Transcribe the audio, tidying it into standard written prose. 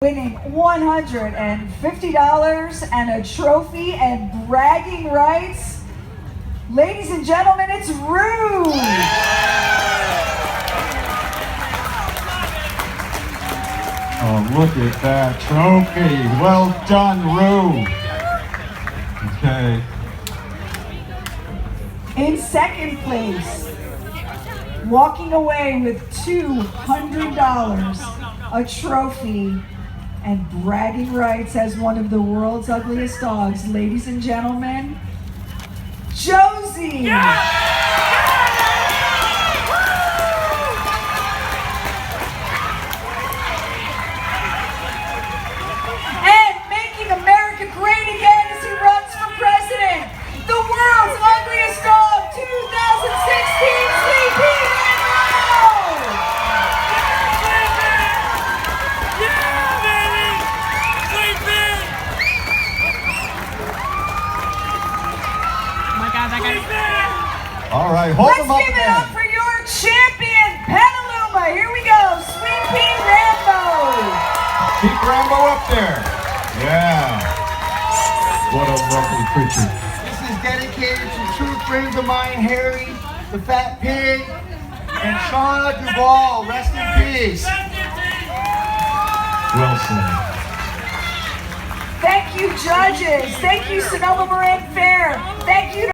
winning $150 and a trophy and bragging rights. Ladies and gentlemen, it's Rue. Oh, look at that trophy. Well done, Rue. Okay. In second place, walking away with $200, a trophy, and bragging rights as one of the world's ugliest dogs. Ladies and gentlemen, Josie! And making America great again as he runs for president, the world's ugliest dog 2016, SweePee Rambo! All right, hold them up Let's give it up for your champion, Petaluma. Here we go, SweePee Rambo. Keep Rambo up there. Yeah. What a lovely creature. This is dedicated to true friends of mine, Harry, the Fat Pig, and Shauna Duvall. Rest in peace. Wilson. Thank you, judges. Thank you, Sonoma Marin Fair. Thank you.